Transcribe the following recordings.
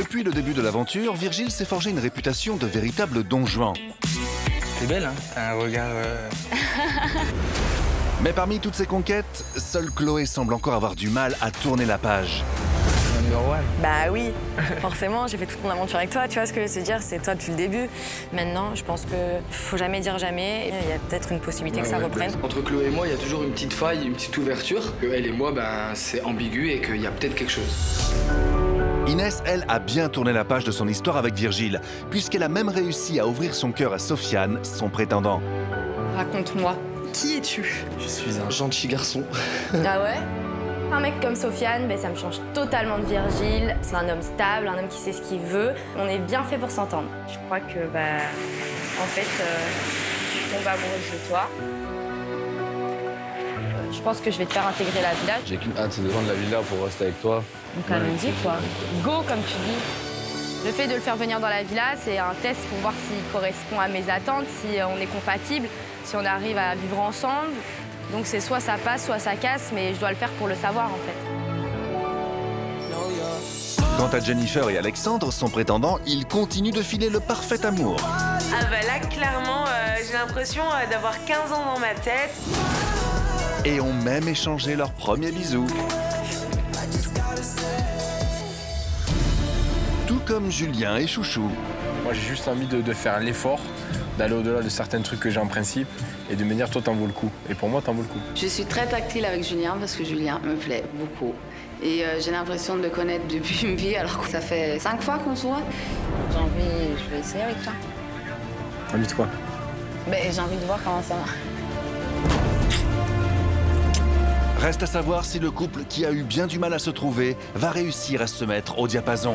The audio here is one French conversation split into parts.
Depuis le début de l'aventure, Virgile s'est forgé une réputation de véritable don Juan. T'es belle, hein? T'as un regard... Mais parmi toutes ces conquêtes, seule Chloé semble encore avoir du mal à tourner la page. Number one. Bah oui, forcément, j'ai fait toute mon aventure avec toi, tu vois ce que je veux te dire, c'est toi depuis le début. Maintenant, je pense que faut jamais dire jamais, il y a peut-être une possibilité que ça reprenne. Entre Chloé et moi, il y a toujours une petite faille, une petite ouverture. Elle et moi, c'est ambigu et qu'il y a peut-être quelque chose. Inès, elle, a bien tourné la page de son histoire avec Virgile, puisqu'elle a même réussi à ouvrir son cœur à Sofiane, son prétendant. Raconte-moi, qui es-tu? Je suis un gentil garçon. Ah ouais? Un mec comme Sofiane, ça me change totalement de Virgile. C'est un homme stable, un homme qui sait ce qu'il veut. On est bien fait pour s'entendre. Je crois que, en fait, je tombe amoureuse de toi. Je pense que je vais te faire intégrer la villa. J'ai qu'une hâte, c'est de vendre la villa pour rester avec toi. Donc allons-y, quoi. Go, comme tu dis. Le fait de le faire venir dans la villa, c'est un test pour voir s'il correspond à mes attentes, si on est compatible, si on arrive à vivre ensemble. Donc c'est soit ça passe, soit ça casse, mais je dois le faire pour le savoir, en fait. Quant à Jennifer et Alexandre, son prétendant, ils continuent de filer le parfait amour. Ah bah là, clairement, j'ai l'impression d'avoir 15 ans dans ma tête. Et ont même échangé leur premier bisou. Tout comme Julien et Chouchou. Moi, j'ai juste envie de faire l'effort, d'aller au-delà de certains trucs que j'ai en principe et de me dire, toi, t'en vaux le coup. Et pour moi, t'en vaut le coup. Je suis très tactile avec Julien parce que Julien me plaît beaucoup. Et j'ai l'impression de le connaître depuis une vie, alors que ça fait 5 fois qu'on se voit. Je vais essayer avec toi. Envie de quoi? J'ai envie de voir comment ça va. Reste à savoir si le couple qui a eu bien du mal à se trouver va réussir à se mettre au diapason.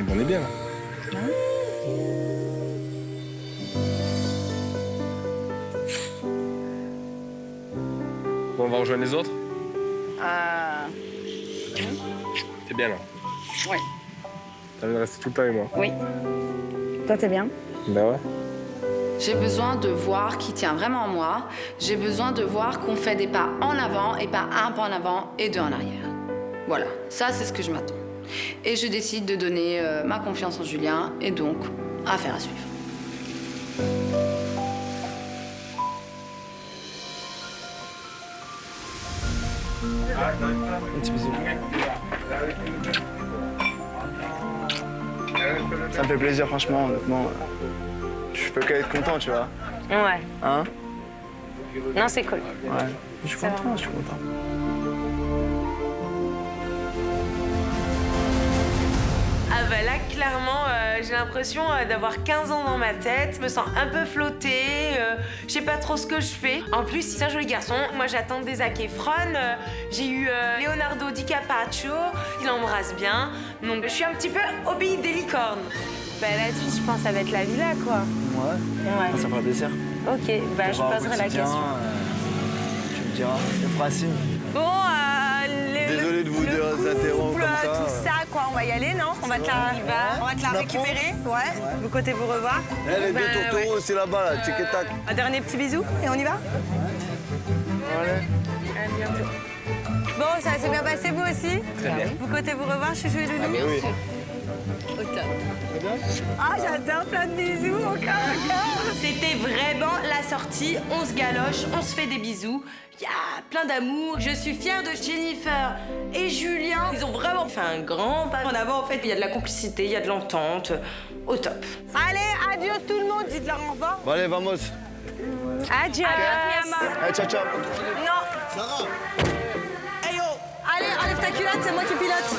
On est bien, là. Bon, on va rejoindre les autres? T'es bien, là? Oui. T'as envie de rester tout le temps avec moi? Oui. Toi, t'es bien? Bah ouais. J'ai besoin de voir qui tient vraiment en moi. J'ai besoin de voir qu'on fait des pas en avant et pas un pas en avant et deux en arrière. Voilà, ça, c'est ce que je m'attends. Et je décide de donner ma confiance en Julien et donc, affaire à suivre. Un petit bisou. Ça me fait plaisir, franchement, honnêtement. Je peux qu'être content, tu vois. Ouais. Hein? Non, c'est cool. Ouais. Je suis content, je suis content. Ah bah là, clairement, j'ai l'impression d'avoir 15 ans dans ma tête. Je me sens un peu flottée, je sais pas trop ce que je fais. En plus, c'est un joli garçon. Moi, j'attends des Zac Efron. J'ai eu Leonardo DiCaprio. Il embrasse bien. Donc, je suis un petit peu obéie des licornes. Bah la suite, je pense, ça va être la villa, quoi. Ouais. Ça fera plaisir. Ok, je poserai la question. Tu me diras. On fera signe. Bon, Désolé de vous interrompre comme ça. Tout ça, quoi, on va y aller, non? On va te la récupérer, ouais. Vous côté vous revoir. Les deux tourtereaux, c'est là-bas, là. Tic et tac. Un dernier petit bisou et on y va? À bientôt. Bon, ça s'est bien passé, vous aussi? Très bien. Vous côté vous revoir, Chouchou et Loulou? Oui. Au top. Ah, j'adore, plein de bisous, encore. C'était vraiment la sortie, on se galoche, on se fait des bisous. Il y a plein d'amour. Je suis fière de Jennifer et Julien. Ils ont vraiment fait un grand pas en avant. En fait, il y a de la complicité, il y a de l'entente. Au top. Allez, adieu tout le monde, dites-leur au revoir. Bon, allez, vamos. Adieu. Allez, ciao, ciao. Non. Sarah. Hey yo. Allez, enlève ta culotte, c'est moi qui pilote.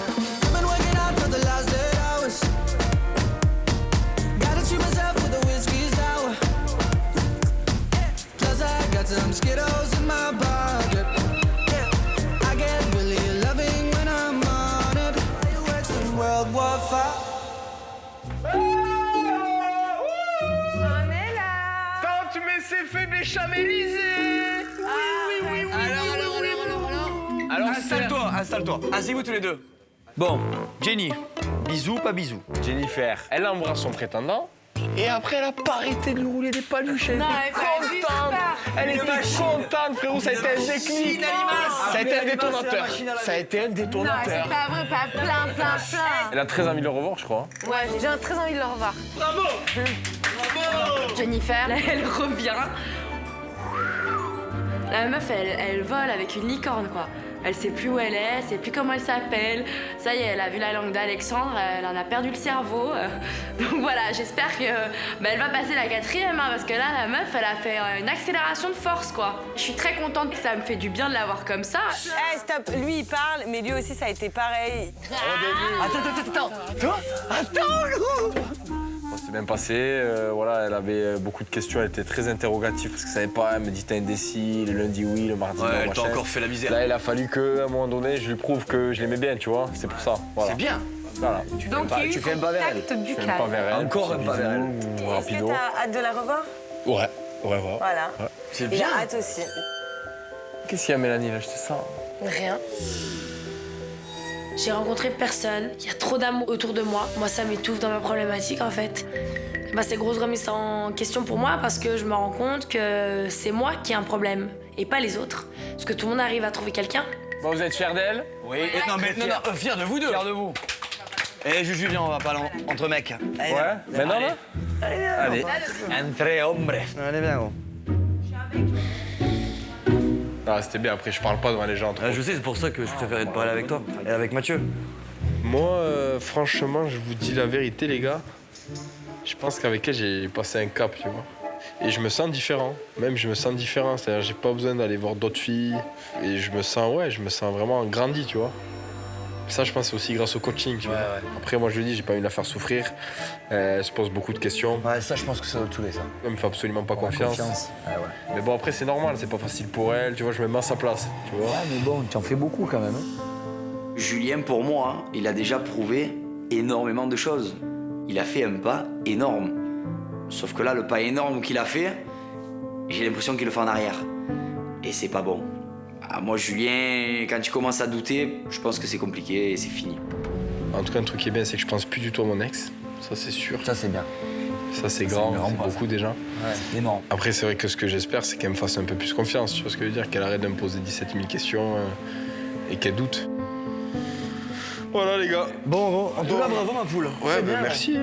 Some Skittles in my pocket. I get really loving when I'm on it. Fireworks in World War V. On est là. Quand tu mets ses feux béchamélisés. Oui. Alors, installe-toi. Asseyez-vous tous les deux. Bon, Jenny, bisous, pas bisous. Jennifer, elle embrasse son prétendant. Et après, elle a pas arrêté de lui rouler des paluches. Elle était contente. Elle était contente, frérot. Ça a été un déclic. Ça a été un détonateur. Ça a été un détonateur. Non, c'est pas vrai, pas plein. Elle a très envie de le revoir, je crois. Ouais, j'ai très envie de le revoir. Bravo. Jennifer, là, elle revient. La meuf, elle vole avec une licorne, quoi. Elle sait plus où elle est, elle sait plus comment elle s'appelle. Ça y est, elle a vu la langue d'Alexandre, elle en a perdu le cerveau. Donc voilà, j'espère que elle va passer la 4e, hein, parce que là, la meuf, elle a fait une accélération de force, quoi. Je suis très contente, ça me fait du bien de la voir comme ça. Hey, stop, lui il parle, mais lui aussi ça a été pareil. Attends. Attends, Lou. Ça s'est bien passé, voilà, elle avait beaucoup de questions, elle était très interrogative parce que savait pas, elle me dit t'es indécis, le lundi oui, le mardi non, elle t'a encore fait la misère. Là, il a fallu qu'à un moment donné, je lui prouve que je l'aimais bien, tu vois, c'est pour ça. Voilà. C'est bien. Voilà. Donc il y a eu contact Je fais un pas vers elle. Encore un pas vers elle. Est-ce que t'as hâte de la revoir? Ouais. Voilà. Ouais. C'est Il bien. a hâte aussi. Qu'est-ce qu'il y a, Mélanie, là, je te sens? Rien. J'ai rencontré personne. Il y a trop d'amour autour de moi. Moi, ça m'étouffe dans ma problématique, en fait. C'est grosse remise en question pour moi parce que je me rends compte que c'est moi qui ai un problème et pas les autres. Parce que tout le monde arrive à trouver quelqu'un. Bon, vous êtes fiers d'elle? Oui. Non, fier de vous deux. Fier de vous. Eh, Julien, on va pas entre mecs. Allez, ouais. Maintenant, là? Allez. Entre hombres. Allez, viens, gros. Ah, c'était bien, après, je parle pas devant les gens. Je sais, c'est pour ça que je préférais te parler avec toi et avec Mathieu. Moi, franchement, je vous dis la vérité, les gars. Je pense qu'avec elle, j'ai passé un cap, tu vois. Et je me sens différent. Même, je me sens différent. C'est-à-dire, j'ai pas besoin d'aller voir d'autres filles. Et je me sens vraiment grandi, tu vois. Ça, je pense, c'est aussi grâce au coaching, tu vois. Ouais. Après, moi, je lui dis, j'ai pas envie de la faire souffrir. Elle se pose beaucoup de questions. Ouais, ça, je pense que ça va tous les ça. Elle me fait absolument pas confiance. Ouais. Mais bon, après, c'est normal, c'est pas facile pour elle. Tu vois, je me mets à sa place, tu vois. Ouais, mais bon, tu en fais beaucoup quand même. Julien, pour moi, il a déjà prouvé énormément de choses. Il a fait un pas énorme. Sauf que là, le pas énorme qu'il a fait, j'ai l'impression qu'il le fait en arrière. Et c'est pas bon. Ah, moi, Julien, quand tu commences à douter, je pense que c'est compliqué et c'est fini. En tout cas, un truc qui est bien, c'est que je pense plus du tout à mon ex. Ça, c'est sûr. Ça, c'est bien. Ça, c'est grand, c'est beaucoup déjà. Ouais, c'est énorme. Après, c'est vrai que ce que j'espère, c'est qu'elle me fasse un peu plus confiance. Tu vois ce que je veux dire? Qu'elle arrête de me poser 17 000 questions et qu'elle doute. Voilà, les gars. Bon, en tout cas, bravo, ma poule. Ouais, bah, merci.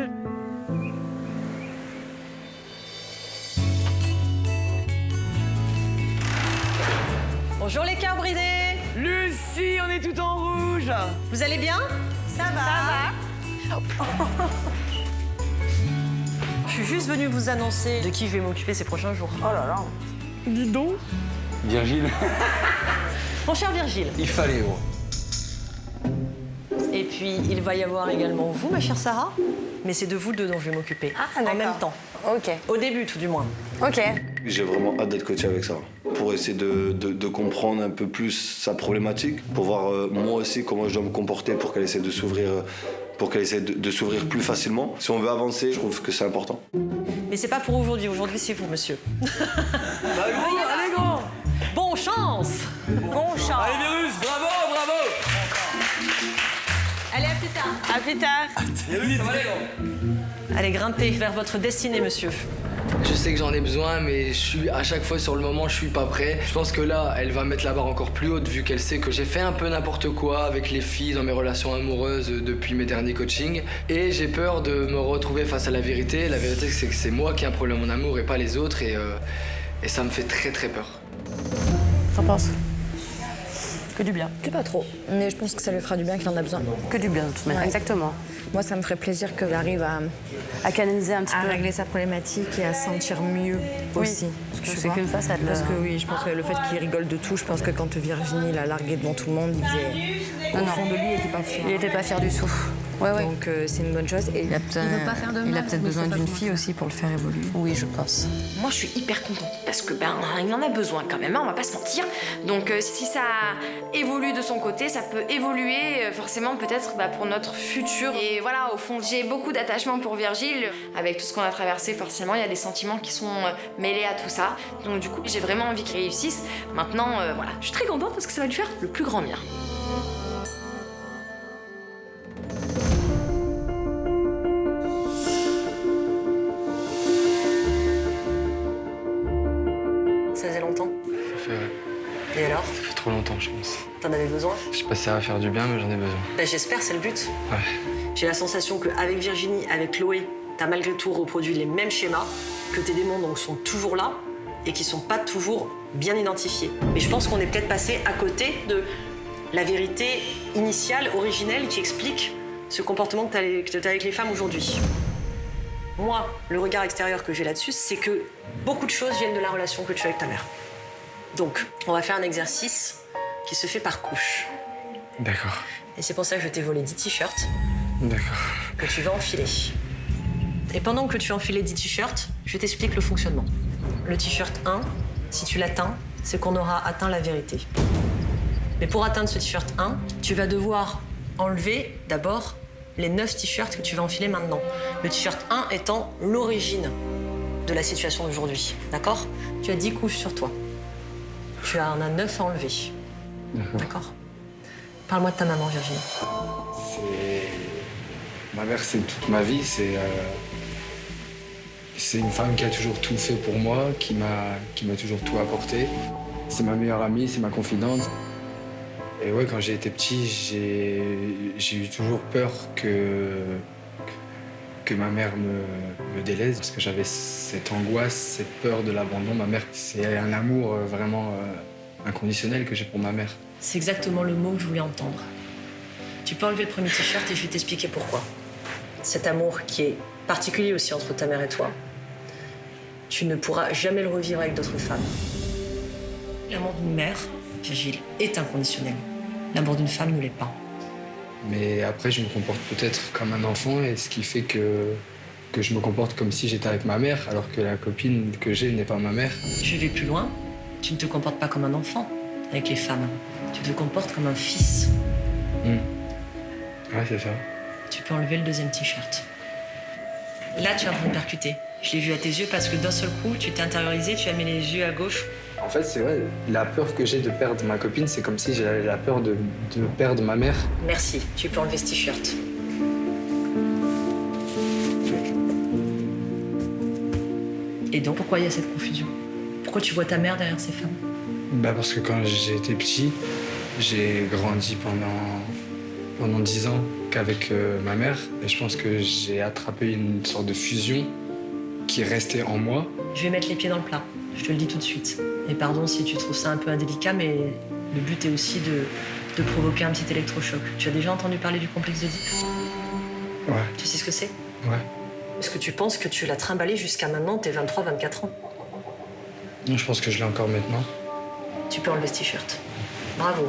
Bonjour les cœurs bridés. Lucie, on est tout en rouge. Vous allez bien? Ça va. Je suis juste venue vous annoncer de qui je vais m'occuper ces prochains jours. Oh là là. Dis donc. Virgile. Mon cher Virgile. Il fallait, oh. Et puis, il va y avoir également vous, ma chère Sarah. Mais c'est de vous deux dont je vais m'occuper. Ah, en même temps. Ok. Au début, tout du moins. Ok. J'ai vraiment hâte d'être coaché avec ça, pour essayer de comprendre un peu plus sa problématique, pour voir moi aussi comment je dois me comporter pour qu'elle essaie de s'ouvrir, plus facilement. Si on veut avancer, je trouve que c'est important. Mais c'est pas pour aujourd'hui. Aujourd'hui, c'est vous, monsieur. Allez, gros. Bon chance. Bon chance. Allez, Virus, bravo. Allez, à plus tard. À plus tard. Allez, grimpez vers votre destinée, monsieur. Je sais que j'en ai besoin, mais je suis à chaque fois sur le moment, je suis pas prêt. Je pense que là, elle va mettre la barre encore plus haute vu qu'elle sait que j'ai fait un peu n'importe quoi avec les filles dans mes relations amoureuses depuis mes derniers coachings. Et j'ai peur de me retrouver face à la vérité. La vérité, c'est que c'est moi qui ai un problème en amour et pas les autres. Et ça me fait très très peur. T'en penses? Que du bien. C'est pas trop, mais je pense que ça lui fera du bien qu'il en a besoin. Que du bien, de toute manière. Ouais. Exactement. Moi, ça me ferait plaisir qu'il arrive à canaliser un petit peu. À régler sa problématique et à se sentir mieux aussi. Parce que c'est qu'une façade. Parce que oui, je pense que le fait qu'il rigole de tout, je pense que quand Virginie l'a largué devant tout le monde, il disait... Au fond de lui, il n'était pas fier. Il n'était pas fier du tout. Ouais. Donc c'est une bonne chose. Et il veut pas faire de mal. Il a peut-être besoin d'une fille aussi pour le faire évoluer. Oui, je pense. Moi, je suis hyper contente parce que il en a besoin quand même, hein, on va pas se mentir. Donc, si ça évolue de son côté, ça peut évoluer forcément peut-être pour notre futur. Et voilà, au fond, j'ai beaucoup d'attachement pour Virgile. Avec tout ce qu'on a traversé, forcément, il y a des sentiments qui sont mêlés à tout ça. Donc, du coup, j'ai vraiment envie qu'il réussisse. Maintenant, voilà, je suis très contente parce que ça va lui faire le plus grand bien. Ça faisait longtemps. Ça fait, Et alors? ça fait trop longtemps, je pense. T'en avais besoin? Je sais pas si ça va faire du bien, mais j'en ai besoin. J'espère, c'est le but. Ouais. J'ai la sensation qu'avec Virginie, avec Chloé, t'as malgré tout reproduit les mêmes schémas, que tes démons donc sont toujours là et qui sont pas toujours bien identifiés. Mais je pense qu'on est peut-être passé à côté de la vérité initiale, originelle, qui explique ce comportement que t'as avec les femmes aujourd'hui. Moi, le regard extérieur que j'ai là-dessus, c'est que beaucoup de choses viennent de la relation que tu as avec ta mère. Donc, on va faire un exercice qui se fait par couche. D'accord. Et c'est pour ça que je t'ai volé 10 t-shirts. D'accord. Que tu vas enfiler. Et pendant que tu vas enfiler 10 t-shirts, je t'explique le fonctionnement. Le t-shirt 1, si tu l'atteins, c'est qu'on aura atteint la vérité. Mais pour atteindre ce t-shirt 1, tu vas devoir enlever d'abord les 9 t-shirts que tu vas enfiler maintenant. Le t-shirt 1 étant l'origine de la situation d'aujourd'hui. D'accord? Tu as 10 couches sur toi. Tu en as 9 à enlever. D'accord? Parle-moi de ta maman, Virginie. Ma mère, c'est toute ma vie. C'est une femme qui a toujours tout fait pour moi, qui m'a toujours tout apporté. C'est ma meilleure amie, c'est ma confidente. Et ouais, quand j'ai été petit, j'ai eu toujours peur que ma mère me délaisse, parce que j'avais cette angoisse, cette peur de l'abandon. Ma mère, c'est un amour vraiment inconditionnel que j'ai pour ma mère. C'est exactement le mot que je voulais entendre. Tu peux enlever le premier t-shirt et je vais t'expliquer pourquoi. Cet amour qui est particulier aussi entre ta mère et toi, tu ne pourras jamais le revivre avec d'autres femmes. L'amour d'une mère, Virgile, est inconditionnel. L'amour d'une femme ne l'est pas. Mais après, je me comporte peut-être comme un enfant, et ce qui fait que je me comporte comme si j'étais avec ma mère, alors que la copine que j'ai n'est pas ma mère. Je vais plus loin. Tu ne te comportes pas comme un enfant avec les femmes. Tu te comportes comme un fils. Ouais, c'est ça. Tu peux enlever le deuxième t-shirt. Là, tu es en train de percuter. Je l'ai vu à tes yeux parce que d'un seul coup, tu t'es intériorisé, tu as mis les yeux à gauche. En fait, c'est vrai, la peur que j'ai de perdre ma copine, c'est comme si j'avais la peur de perdre ma mère. Merci, tu peux enlever ce t-shirt. Et donc, pourquoi il y a cette confusion? Pourquoi tu vois ta mère derrière ces femmes? Parce que quand j'étais petit, j'ai grandi pendant 10 ans qu'avec ma mère. Et je pense que j'ai attrapé une sorte de fusion qui est restée en moi. Je vais mettre les pieds dans le plat, je te le dis tout de suite. Et pardon si tu trouves ça un peu indélicat, mais le but est aussi de provoquer un petit électrochoc. Tu as déjà entendu parler du complexe d'Oedipe? Ouais. Tu sais ce que c'est? Ouais. Est-ce que tu penses que tu l'as trimballé jusqu'à maintenant, tes 23, 24 ans? Non, je pense que je l'ai encore maintenant. Tu peux enlever ce t-shirt. Bravo.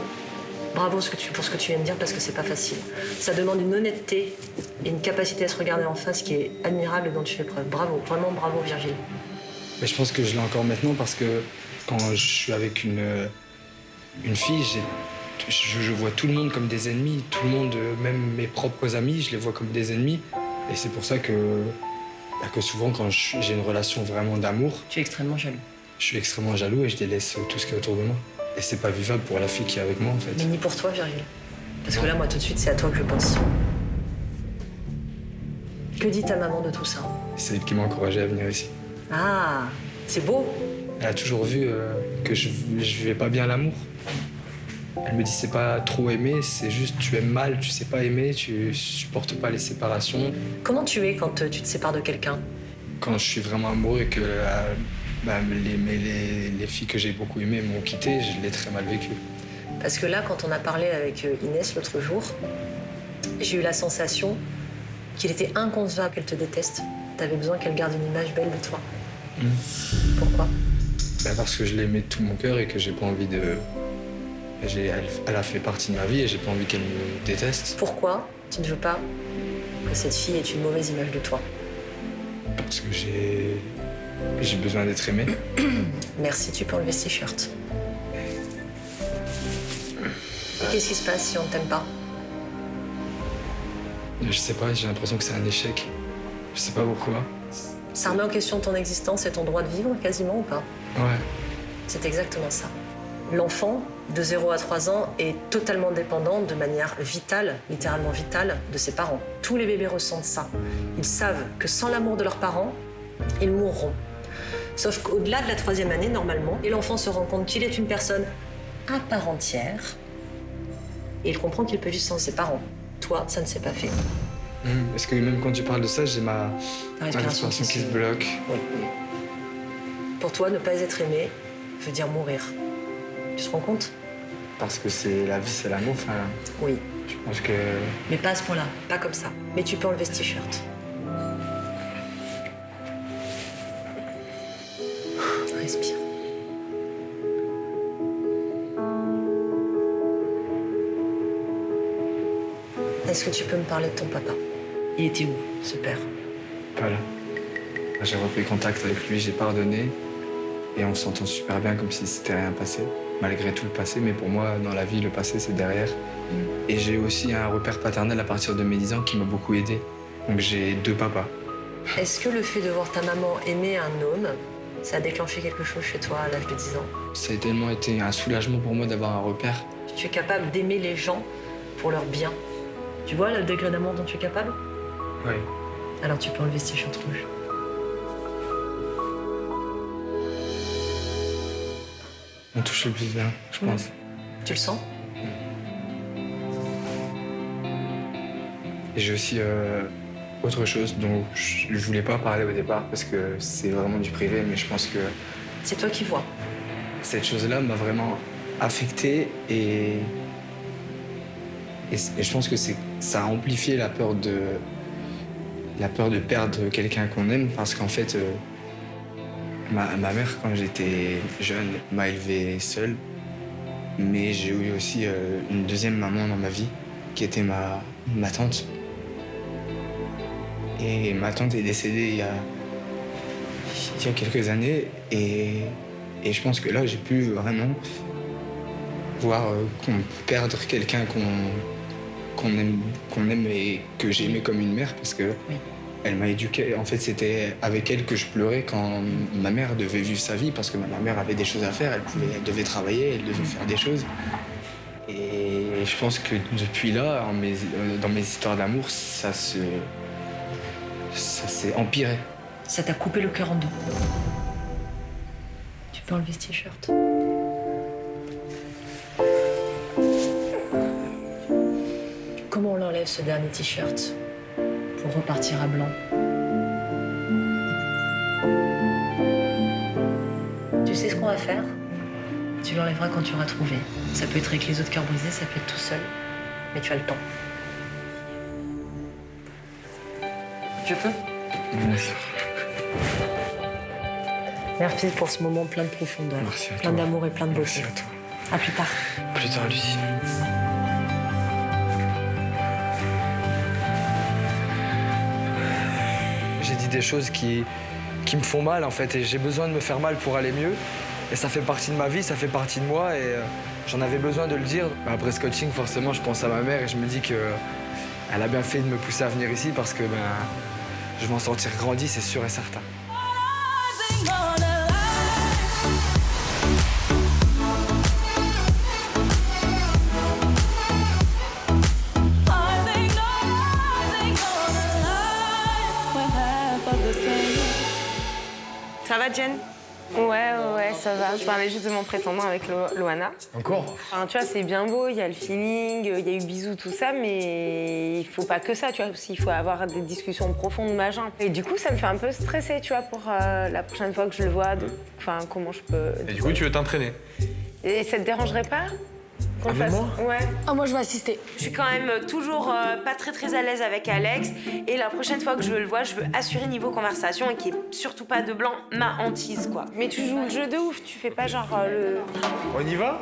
Bravo pour ce que tu viens de dire, parce que c'est pas facile. Ça demande une honnêteté et une capacité à se regarder en face qui est admirable et dont tu fais preuve. Bravo, vraiment bravo, Virgile. Mais je pense que je l'ai encore maintenant parce que quand je suis avec une fille, je vois tout le monde comme des ennemis. Tout le monde, même mes propres amis, je les vois comme des ennemis. Et c'est pour ça que souvent, quand j'ai une relation vraiment d'amour... Tu es extrêmement jaloux. Je suis extrêmement jaloux et je délaisse tout ce qui est autour de moi. Et c'est pas vivable pour la fille qui est avec moi, en fait. Mais ni pour toi, Virgile. Parce que là, moi, tout de suite, c'est à toi que je pense. Que dit ta maman de tout ça? C'est elle qui m'a encouragé à venir ici. Ah, c'est beau. Elle a toujours vu que je vivais pas bien l'amour. Elle me dit c'est pas trop aimer, c'est juste tu aimes mal, tu sais pas aimer, tu supportes pas les séparations. Comment tu es quand tu te sépares de quelqu'un? Quand je suis vraiment amoureux et que les filles que j'ai beaucoup aimées m'ont quitté, je l'ai très mal vécu. Parce que là, quand on a parlé avec Inès l'autre jour, j'ai eu la sensation qu'il était inconcevable qu'elle te déteste. T'avais besoin qu'elle garde une image belle de toi. Pourquoi? Parce que je l'aimais de tout mon cœur et que j'ai pas envie de... Elle a fait partie de ma vie et j'ai pas envie qu'elle me déteste. Pourquoi tu ne veux pas que cette fille ait une mauvaise image de toi? Parce que j'ai besoin d'être aimé. Merci, tu peux enlever ce t-shirt. Et qu'est-ce qui se passe si on ne t'aime pas? Je sais pas, j'ai l'impression que c'est un échec. Je sais pas pourquoi. Ça remet en question ton existence et ton droit de vivre, quasiment, ou pas? Ouais. C'est exactement ça. L'enfant, de 0 à 3 ans, est totalement dépendant de manière vitale, littéralement vitale, de ses parents. Tous les bébés ressentent ça. Ils savent que sans l'amour de leurs parents, ils mourront. Sauf qu'au-delà de la 3e année, normalement, et l'enfant se rend compte qu'il est une personne à part entière, et il comprend qu'il peut vivre sans ses parents. Toi, ça ne s'est pas fait. Parce que même quand tu parles de ça, j'ai ma respiration qui se bloque. Oui. Pour toi, ne pas être aimé veut dire mourir. Tu te rends compte? Parce que c'est la vie, c'est l'amour. Enfin, oui. Je pense que... Mais pas à ce point-là, pas comme ça. Mais tu peux enlever ce t-shirt. Respire. Est-ce que tu peux me parler de ton papa? Il était où, ce père? Pas là. J'ai repris contact avec lui, j'ai pardonné. Et on s'entend super bien, comme si c'était rien passé. Malgré tout le passé, mais pour moi, dans la vie, le passé, c'est derrière. Et j'ai aussi un repère paternel à partir de mes 10 ans qui m'a beaucoup aidé. Donc j'ai 2 papas. Est-ce que le fait de voir ta maman aimer un homme, ça a déclenché quelque chose chez toi à l'âge de 10 ans? Ça a tellement été un soulagement pour moi d'avoir un repère. Tu es capable d'aimer les gens pour leur bien. Tu vois le degré d'amour dont tu es capable? Oui. Alors tu peux enlever ce t-shirt rouge. On touche le plus bien, je pense. Tu le sens? Et j'ai aussi autre chose dont je voulais pas parler au départ parce que c'est vraiment du privé, mais je pense que... C'est toi qui vois. Cette chose-là m'a vraiment affecté et je pense que ça a amplifié la peur de perdre quelqu'un qu'on aime parce qu'en fait... Ma mère, quand j'étais jeune, m'a élevé seule. Mais j'ai eu aussi une deuxième maman dans ma vie, qui était ma tante. Et ma tante est décédée il y a quelques années. Et je pense que là, j'ai pu vraiment voir qu'on peut perdre quelqu'un qu'on aime et que j'aimais comme une mère, parce que... Oui. Elle m'a éduqué. En fait, c'était avec elle que je pleurais quand ma mère devait vivre sa vie, parce que ma mère avait des choses à faire, elle devait travailler, elle devait faire des choses. Et je pense que depuis là, dans mes histoires d'amour, ça s'est empiré. Ça t'a coupé le cœur en deux. Tu peux enlever ce t-shirt. Comment on l'enlève, ce dernier t-shirt, pour repartir à blanc? Tu sais ce qu'on va faire? Tu l'enlèveras quand tu auras trouvé. Ça peut être avec les autres cœurs brisés, ça peut être tout seul. Mais tu as le temps. Je peux? Merci. Merci pour ce moment plein de profondeur. Merci à toi. Plein d'amour et plein de beauté. Merci à toi. À plus tard. Plus tard, Lucie. J'ai dit des choses qui me font mal, en fait, et j'ai besoin de me faire mal pour aller mieux. Et ça fait partie de ma vie, ça fait partie de moi, et j'en avais besoin de le dire. Après ce coaching, forcément, je pense à ma mère et je me dis qu'elle a bien fait de me pousser à venir ici parce que je vais m'en sortir grandi, c'est sûr et certain. Ça va, Jen? Ouais, ça va. Je parlais juste de mon prétendant avec Loana. Encore? Enfin, tu vois, c'est bien beau, il y a le feeling, il y a eu bisous, tout ça, mais il faut pas que ça, tu vois. Aussi, il faut avoir des discussions profondes, machin. Et du coup, ça me fait un peu stresser, tu vois, pour la prochaine fois que je le vois, enfin, comment je peux... Et du coup, tu veux t'entraîner? Et ça te dérangerait pas qu'on Avec moi? Ouais. Oh, moi, je vais assister. Je suis quand même toujours pas très à l'aise avec Alex. Et la prochaine fois que je le vois, je veux assurer niveau conversation et qu'il n'y ait surtout pas de blanc, ma hantise, quoi. Mais tu joues le jeu de ouf, tu fais pas genre le... On y va?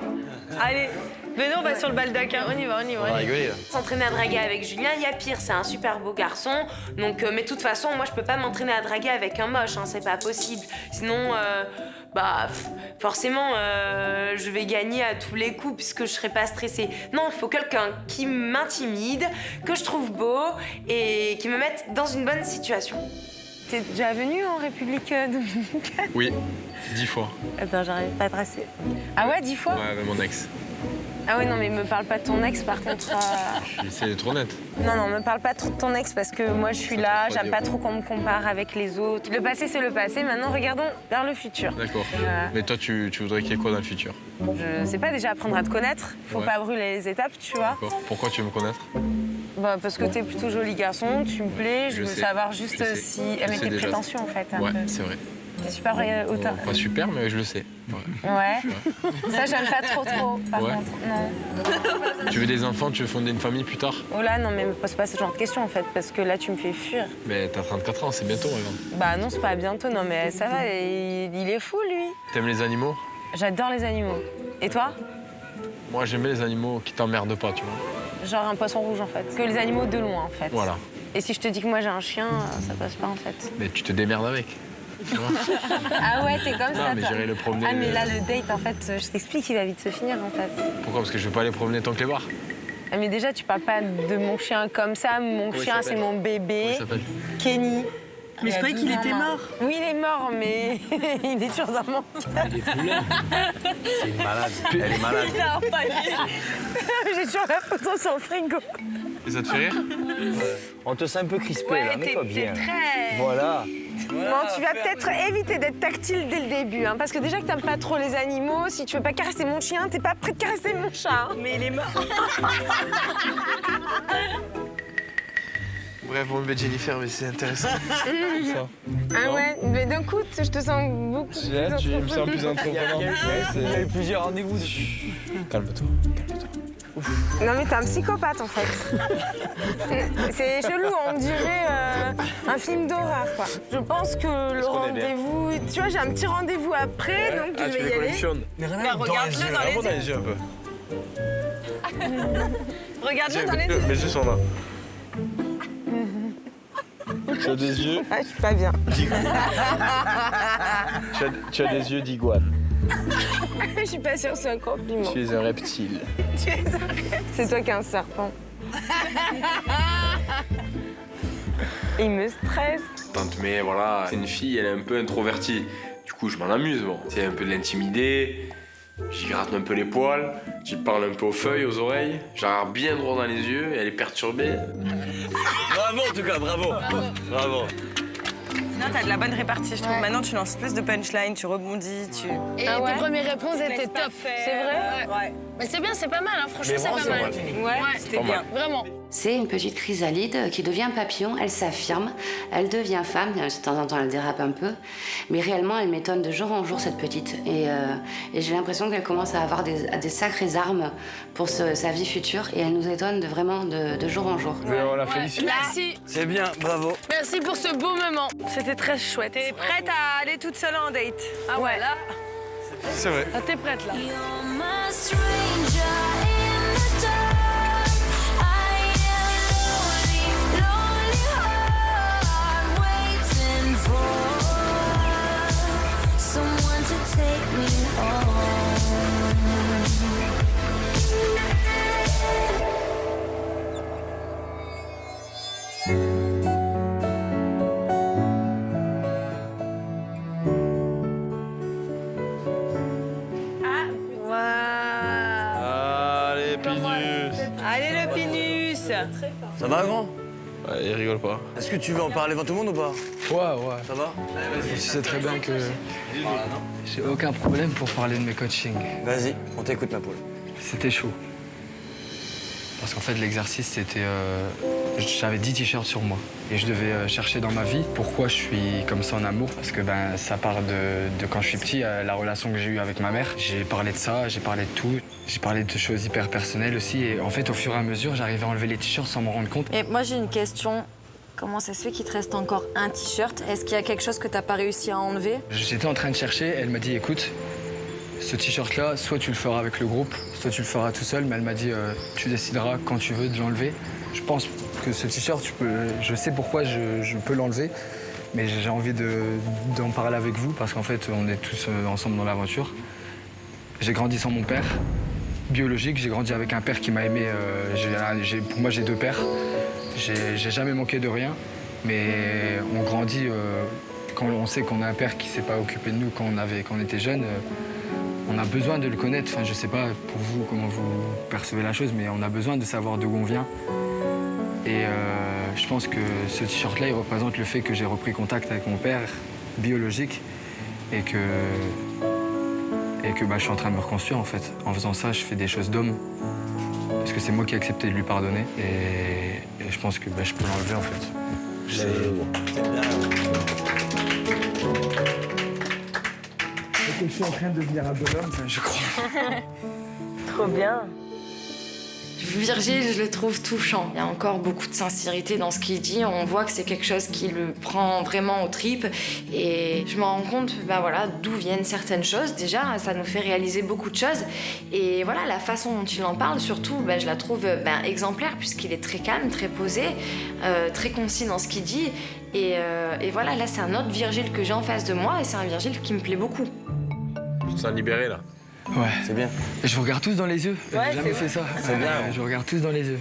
Allez, venez, on va sur le baldac, hein. On y va. On va rigoler, là. S'entraîner à draguer avec Julien, il y a pire, c'est un super beau garçon. Donc, mais de toute façon, moi, je peux pas m'entraîner à draguer avec un moche, hein, c'est pas possible. Sinon, forcément, je vais gagner à tous les coups puisque je serai pas stressée. Non, il faut quelqu'un qui m'intimide, que je trouve beau et qui me mette dans une bonne situation. T'es déjà venu en République dominicaine? Oui, 10 fois. Attends, j'arrive pas à tracer. Ah ouais, 10 fois? Ouais, avec mon ex. Ah oui, non, mais me parle pas de ton ex, par contre. C'est d'être honnête. Non, me parle pas trop de ton ex parce que moi je suis là, j'aime pas trop qu'on me compare avec les autres. Le passé c'est le passé, maintenant regardons vers le futur. D'accord. Mais toi, tu voudrais qu'il y ait quoi dans le futur? Je sais pas, déjà apprendre à te connaître, faut pas brûler les étapes, tu vois. D'accord. Pourquoi tu veux me connaître? Bah parce que t'es plutôt joli garçon, tu me plais, je veux savoir juste si... Mais tes prétentions en fait. Ouais, c'est vrai. T'es super auteur. Pas super, mais je le sais. Ouais. Ça j'aime pas trop par contre, non. Tu veux des enfants, tu veux fonder une famille plus tard? Oh là, non mais me pose pas ce genre de questions en fait, parce que là tu me fais fuir. Mais t'as 34 ans, c'est bientôt, regarde. Bah non, c'est pas bientôt, non mais ça va, il est fou lui. T'aimes les animaux? J'adore les animaux. Et toi? Moi j'aime bien les animaux qui t'emmerdent pas, tu vois. Genre un poisson rouge en fait. Que les animaux de loin en fait. Voilà. Et si je te dis que moi j'ai un chien, ça passe pas en fait. Mais tu te démerdes avec. Tu vois. Ah ouais, t'es comme non, ça mais toi. j'irai le promener. Ah mais là le date en fait, je t'explique, il va vite se finir en fait. Pourquoi? Parce que je veux pas aller promener ton clébard. Ah mais déjà tu parles pas de mon chien comme ça, mon chien c'est mon bébé. Comment il s'appelle? Kenny. Mais je croyais qu'il était mort. Oui, il est mort, mais il est toujours dans mon cœur. Il est poulet. C'est une malade. Elle est malade. Il a un panier. J'ai toujours la photo sur le frigo. Et ça te fait rire? On te sent un peu crispé, là. Mets-toi bien. Très... Voilà. Bon, tu vas peut-être éviter d'être tactile dès le début, hein, parce que déjà que t'aimes pas trop les animaux, si tu veux pas caresser mon chien, t'es pas prêt de caresser mon chat. Hein. Mais il est mort. Bref, on met Jennifer, mais c'est intéressant. Ah ouais, mais d'un coup, je te sens beaucoup plus Tu me sens plus entreprenant. Il y a eu plusieurs rendez-vous. Calme-toi. Non mais t'es un psychopathe en fait. C'est chelou, on dirait un film d'horreur quoi. Je pense que le rendez-vous... Tu vois, j'ai un petit rendez-vous après, donc je vais y aller. Mais regarde-le dans les yeux. Un peu. Regarde-le dans les yeux. Mes yeux sont là. Tu as des yeux. Ah, je suis pas bien. Tu as des yeux d'iguane. Je suis pas sûre que c'est un compliment. Tu es un reptile. Tu es un reptile. C'est toi qui es un serpent. Il me stresse. Tante, mais voilà, c'est une fille, elle est un peu introvertie. Du coup, je m'en amuse, bon. C'est un peu de l'intimider. J'y gratte un peu les poils, j'y parle un peu aux feuilles, aux oreilles, je la regarde bien droit dans les yeux et elle est perturbée. Bravo en tout cas, bravo. Bravo. Sinon, t'as de la bonne répartie, je trouve. Maintenant, tu lances plus de punchline, tu rebondis, tu... Et tes premières réponses étaient top. C'est vrai? Ouais. Mais c'est bien, c'est pas mal, hein. Franchement, c'est pas mal. Ouais, c'était bien. Vraiment. C'est une petite chrysalide qui devient papillon, elle s'affirme, elle devient femme, de temps en temps elle dérape un peu, mais réellement elle m'étonne de jour en jour cette petite. Et j'ai l'impression qu'elle commence à avoir des sacrées armes pour sa vie future et elle nous étonne vraiment de jour en jour. On la félicite. Merci. C'est bien, bravo. Merci pour ce beau moment. C'était très chouette. T'es prête à aller toute seule en date? Ah ouais, là. C'est vrai. Ah, t'es prête là. Allez, Pinus. Allez, le Pinus. Ça va, grand? Ouais, il rigole pas. Est-ce que tu veux en parler devant tout le monde ou pas? Ouais. Ça va? Tu sais très bien que j'ai aucun problème pour parler de mes coachings. Vas-y, on t'écoute ma poule. C'était chaud. Parce qu'en fait, l'exercice, c'était... j'avais 10 t-shirts sur moi. Et je devais chercher dans ma vie pourquoi je suis comme ça en amour. Parce que ça part de quand je suis petit, la relation que j'ai eue avec ma mère. J'ai parlé de ça, j'ai parlé de tout. J'ai parlé de choses hyper personnelles aussi. Et en fait, au fur et à mesure, j'arrivais à enlever les t-shirts sans m'en rendre compte. Et moi, j'ai une question. Comment ça se fait qu'il te reste encore un t-shirt? Est-ce qu'il y a quelque chose que t'as pas réussi à enlever? J'étais en train de chercher, elle m'a dit, écoute, ce t-shirt-là, soit tu le feras avec le groupe, soit tu le feras tout seul. Mais elle m'a dit, tu décideras quand tu veux de l'enlever. Je pense que ce t-shirt, je sais pourquoi je peux l'enlever, mais j'ai envie d'en parler avec vous parce qu'en fait, on est tous ensemble dans l'aventure. J'ai grandi sans mon père biologique, j'ai grandi avec un père qui m'a aimé. Pour moi, j'ai 2 pères. J'ai jamais manqué de rien, mais on grandit quand on sait qu'on a un père qui s'est pas occupé de nous quand on était jeune. On a besoin de le connaître. Enfin, je sais pas pour vous comment vous percevez la chose, mais on a besoin de savoir d'où on vient. Et je pense que ce t-shirt-là, il représente le fait que j'ai repris contact avec mon père biologique et que je suis en train de me reconstruire en fait. En faisant ça, je fais des choses d'homme. Parce que c'est moi qui ai accepté de lui pardonner. Et je pense que je peux l'enlever en fait. C'est bien. Je suis en train de devenir un bonhomme, je crois. Trop bien. Virgile, je le trouve touchant. Il y a encore beaucoup de sincérité dans ce qu'il dit. On voit que c'est quelque chose qui le prend vraiment aux tripes. Et je me rends compte d'où viennent certaines choses. Déjà, ça nous fait réaliser beaucoup de choses. Et voilà, la façon dont il en parle, surtout, je la trouve exemplaire puisqu'il est très calme, très posé, très concis dans ce qu'il dit. Et voilà, là, c'est un autre Virgile que j'ai en face de moi et c'est un Virgile qui me plaît beaucoup. Tu te sens libéré, là? Ouais. C'est bien. Et je vous regarde tous dans les yeux. Ouais, j'ai jamais fait ça. C'est bien. Je vous regarde tous dans les yeux.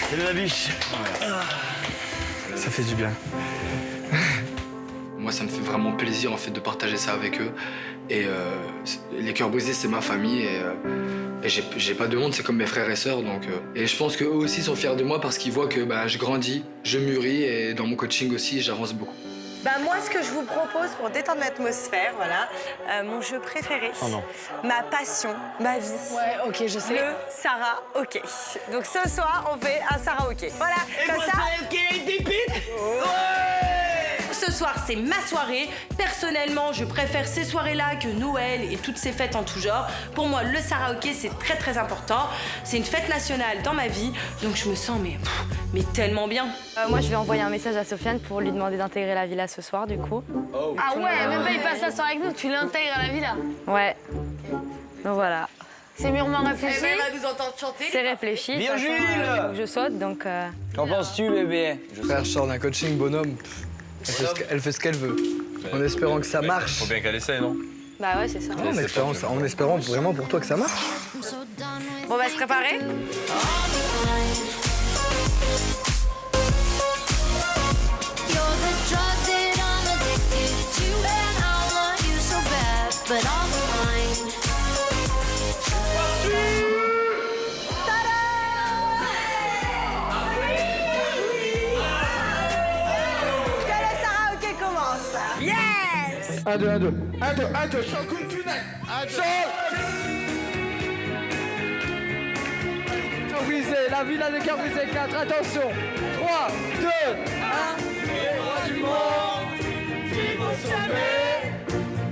Salut la biche. Ça fait du bien. Moi, ça me fait vraiment plaisir en fait de partager ça avec eux. Et les cœurs brisés, c'est ma famille. Et j'ai pas de honte, c'est comme mes frères et sœurs. Et je pense qu'eux aussi sont fiers de moi parce qu'ils voient que je grandis, je mûris et dans mon coaching aussi, j'avance beaucoup. Moi, ce que je vous propose pour détendre l'atmosphère, voilà, mon jeu préféré, ma passion, ma vie. Ouais, ok, je sais. Le Sarah OK. Donc ce soir, on fait un Sarah OK. Voilà, et comme ça. Ce soir, c'est ma soirée. Personnellement, je préfère ces soirées-là que Noël et toutes ces fêtes en tout genre. Pour moi, le Saraoké, c'est très très important. C'est une fête nationale dans ma vie, donc je me sens mais tellement bien. Moi, je vais envoyer un message à Sofiane pour lui demander d'intégrer la villa ce soir, du coup. Oh. Ah ouais, même pas il passe la soirée avec nous, tu l'intègres à la villa. Ouais. Donc voilà. C'est mûrement réfléchi. Elle va nous entendre chanter. C'est réfléchi. De toute façon, faut que je saute, donc... Qu'en penses-tu, bébé? Frère, je sors d'un coaching bonhomme. Elle fait ce qu'elle veut. En espérant que ça marche. Faut bien qu'elle essaye, non? Bah ouais, c'est ça. En espérant vraiment pour toi que ça marche. On va se préparer. Yes! 1, 2, 1, 2. 1, 2, 1, 2. Shokun Tunai. 1, 2. Brisé, la villa des cœurs brisés, 4, attention. 3, 2, 1. Les rois du monde vivent au sommet.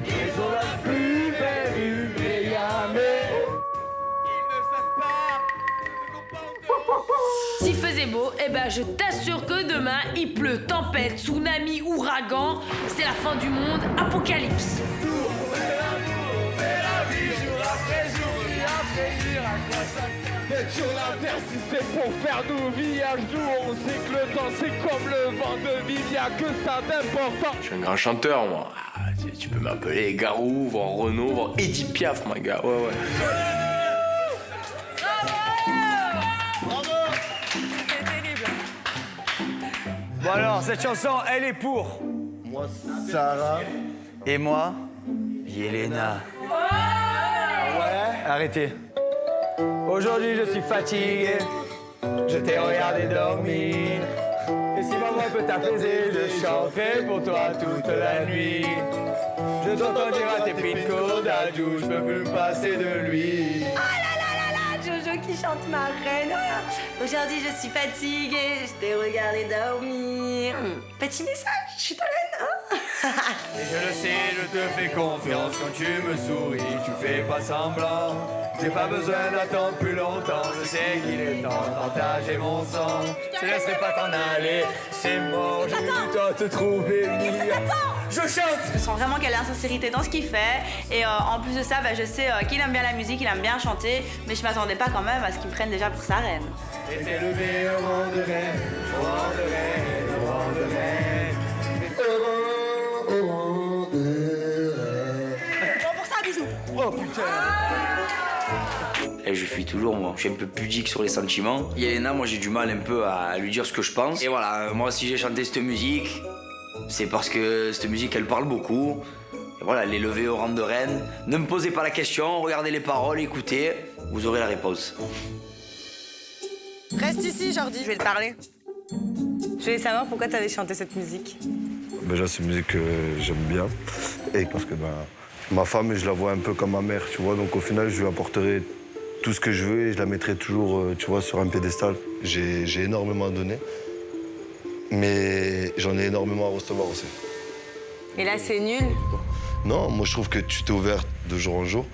Ils ont la plus belle vue, les Yamés. Ils ne savent pas. S'il faisait beau, je t'assure que demain, il pleut, tempête, tsunami, ouragan. C'est la fin du monde, apocalypse. On fait la vie jour après jour, nuit après nuit, à quoi ça sert d'être sur la terre si c'est pour faire nous village doux. On sait que le temps c'est comme le vent de vie, y'a que ça d'important. Je suis un grand chanteur, moi. Tu peux m'appeler Garou, voir Renaud, voir Edith Piaf, mon gars. Ouais. Bon alors, cette chanson, elle est pour moi, Sarah. Et moi, Yelena. Ouais. Arrêtez. Aujourd'hui, je suis fatigué. je t'ai regardé dormir. Et si ma voix peut t'apaiser, je chanterai pour toi toute la nuit. Je t'entends dire à tes pin-codes d'adieu, je peux plus me passer de lui. Oh là là là là, Jojo qui chante ma reine. Aujourd'hui, je suis fatiguée, je t'ai regardé dormir. Petit message, je suis ta reine, hein? Et je le sais, je te fais confiance quand tu me souris, tu fais pas semblant. J'ai pas besoin d'attendre plus longtemps, je sais qu'il est temps de partager mon sang. Je laisserai pas t'en aller, c'est mort, je dois te trouver une. Je chante. Je sens vraiment qu'elle a une sincérité dans ce qu'il fait. Et en plus de ça, bah, je sais qu'il aime bien la musique, il aime bien chanter. Mais je m'attendais pas quand même à ce qu'il me prenne déjà pour sa reine. Et t'es levé au rang de reine, au rang de reine, au rang de reine. Au rang de reine. Bon, pour ça, bisous. Oh putain. Et je fuis toujours, moi. Je suis un peu pudique sur les sentiments. Yelena, moi, j'ai du mal un peu à lui dire ce que je pense. Et voilà, moi, si j'ai chanté cette musique, c'est parce que cette musique, elle parle beaucoup. Et voilà, elle est levée au rang de reine. Ne me posez pas la question, regardez les paroles, écoutez, vous aurez la réponse. Reste ici, Jordi, je vais te parler. Je voulais savoir pourquoi tu avais chanté cette musique. Déjà, c'est une musique que j'aime bien. Et parce que ma femme, je la vois un peu comme ma mère, tu vois. Donc au final, je lui apporterai tout ce que je veux et je la mettrai toujours, tu vois, sur un piédestal. J'ai énormément à donner, mais j'en ai énormément à recevoir aussi. Et là, c'est nul. Non, moi, je trouve que tu t'es ouverte de jour en jour,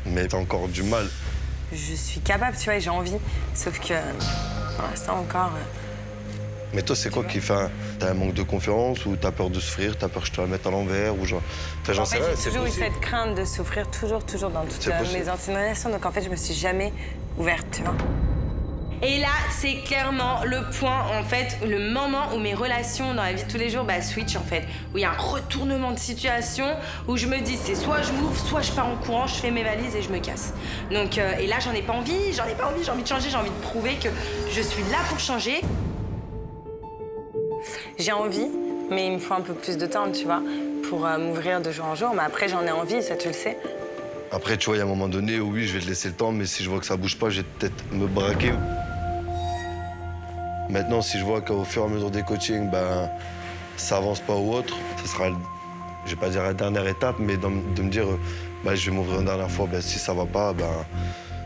mais t'as encore du mal. Je suis capable, tu vois, j'ai envie. Sauf que, pour l'instant encore... Mais toi, c'est quoi qui fait? T'as un manque de confiance ou t'as peur de souffrir, t'as peur que je te la mette à l'envers ou genre... Enfin, j'en sais rien, j'ai toujours eu cette crainte de souffrir, toujours dans toutes mes anciennes relations. Donc en fait, je me suis jamais ouverte, tu vois. Et là, c'est clairement le point, en fait, le moment où mes relations dans la vie de tous les jours switch, en fait. Où il y a un retournement de situation, où je me dis, c'est soit je m'ouvre, soit je pars en courant, je fais mes valises et je me casse. Donc, et là, j'en ai pas envie, j'ai envie de changer, j'ai envie de prouver que je suis là pour changer. J'ai envie, mais il me faut un peu plus de temps, tu vois, pour m'ouvrir de jour en jour. Mais après, j'en ai envie, ça, tu le sais. Après, tu vois, il y a un moment donné où oui, je vais te laisser le temps, mais si je vois que ça bouge pas, je vais peut-être me braquer. Maintenant, si je vois qu'au fur et à mesure des coachings, ça avance pas ou autre, ce sera, je vais pas dire la dernière étape, mais de me dire, je vais m'ouvrir une dernière fois. Si ça va pas,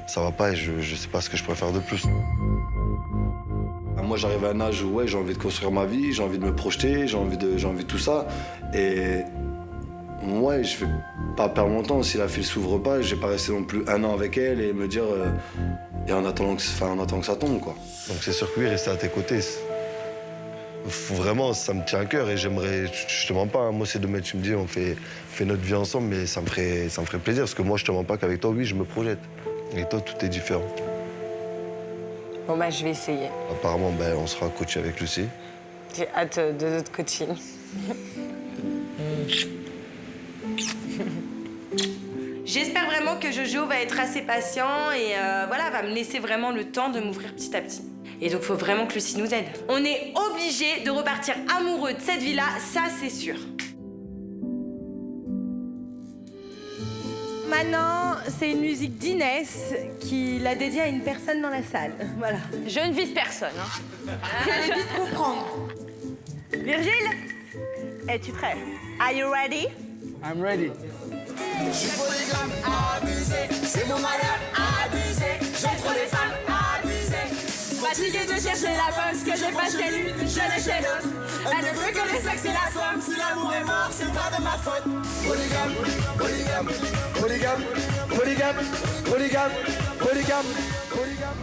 ça va pas et je sais pas ce que je pourrais faire de plus. Moi, j'arrive à un âge où j'ai envie de construire ma vie, j'ai envie de me projeter, j'ai envie de tout ça. Et moi, je vais pas perdre mon temps. Si la fille s'ouvre pas, je vais pas rester non plus un an avec elle et me dire et en attendant que ça tombe, quoi. Donc c'est sûr que oui, rester à tes côtés, vraiment, ça me tient à cœur et j'aimerais, je te mens pas, moi c'est demain tu me dis on fait notre vie ensemble, mais ça me ferait plaisir parce que moi je te mens pas qu'avec toi, oui, je me projette. Et toi, tout est différent. Bon, je vais essayer. Apparemment, on sera coaché avec Lucie. J'ai hâte de notre coaching. J'espère vraiment que Jojo va être assez patient et va me laisser vraiment le temps de m'ouvrir petit à petit. Et donc, il faut vraiment que Lucie nous aide. On est obligé de repartir amoureux de cette vie-là, ça, c'est sûr. Maintenant, c'est une musique d'Inès qui l'a dédiée à une personne dans la salle. Voilà. Je ne vise personne. Vous allez vite comprendre. Virgile, es-tu prêt? Are you ready? I'm ready. Je suis polygame abusé, c'est mon malheur abusé. J'aime trop les femmes abusées. Fatiguée de chercher la femme, ce que j'ai pas chez lui, je l'ai chez l'autre. Elle ne veut que le sexe et la somme. Si l'amour est mort, c'est pas de ma faute. Polygame, polygame, polygame, polygame, polygame, polygame, polygame.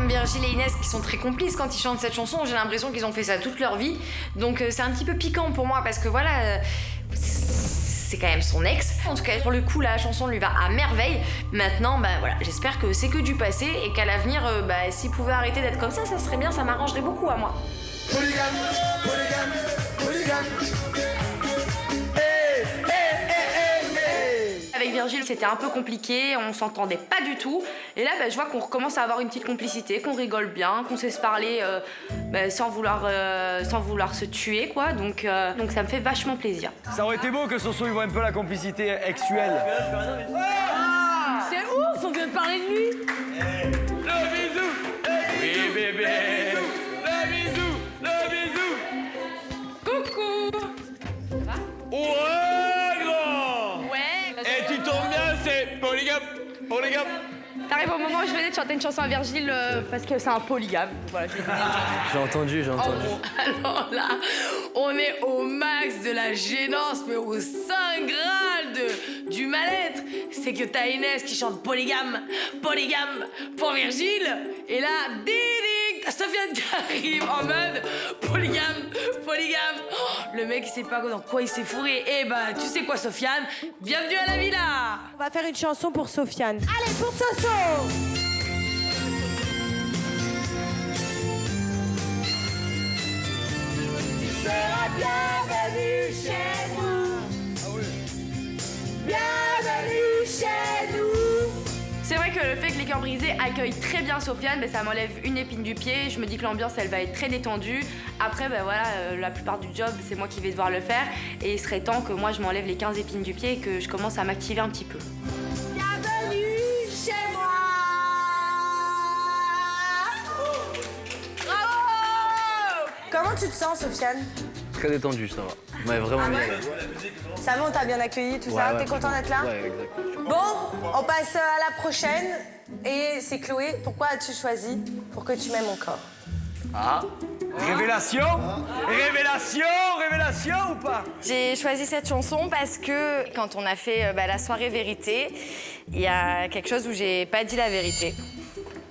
Virgile et Inès qui sont très complices quand ils chantent cette chanson, j'ai l'impression qu'ils ont fait ça toute leur vie. Donc c'est un petit peu piquant pour moi parce que voilà, c'est quand même son ex. En tout cas, pour le coup, la chanson lui va à merveille. Maintenant, j'espère que c'est que du passé et qu'à l'avenir, s'il pouvait arrêter d'être comme ça serait bien, ça m'arrangerait beaucoup à moi. Polygame, polygame, polygame. Avec Virgile, c'était un peu compliqué, on s'entendait pas du tout. Et là, je vois qu'on recommence à avoir une petite complicité, qu'on rigole bien, qu'on sait se parler sans vouloir se tuer, quoi. Donc ça me fait vachement plaisir. Ça aurait été beau que ce soit un peu la complicité sexuelle. C'est ouf, on vient de parler de lui. Le bisou. bébé. Le bisou, le bisou. Coucou. Ça va? Ouais, grand. Ouais. Et tu tombes bien, c'est polygame. Polygame. T'arrives au moment où je venais de chanter une chanson à Virgile parce que c'est un polygame. Voilà, J'ai entendu. Alors là, on est au max de la gênance, mais au saint graal du mal-être. C'est que t'as Inès qui chante polygame pour Virgile. Et là, ding, t'as Sofiane qui arrive en mode polygame. Oh, le mec, il sait pas dans quoi il s'est fourré. Eh bah, tu sais quoi, Sofiane? Bienvenue à la villa. On va faire une chanson pour Sofiane. Allez, pour Soso. Tu seras bienvenue chez nous. Bienvenue chez nous. C'est vrai que le fait que les cœurs brisés accueillent très bien Sofiane, ça m'enlève une épine du pied. Je me dis que l'ambiance, elle va être très détendue. Après, voilà, la plupart du job, c'est moi qui vais devoir le faire. Et il serait temps que moi, je m'enlève les 15 épines du pied et que je commence à m'activer un petit peu. Bienvenue chez moi. Bravo. Comment tu te sens, Sofiane? Très détendu, ça va. Ouais, vraiment bien. Ça va, on t'a bien accueilli, tout ça? T'es content d'être là? Ouais, exactement. Bon, on passe à la prochaine. Et c'est Chloé. Pourquoi as-tu choisi Pour que tu m'aimes encore? Ah, révélation? Révélation ou pas? J'ai choisi cette chanson parce que quand on a fait la soirée vérité, il y a quelque chose où j'ai pas dit la vérité.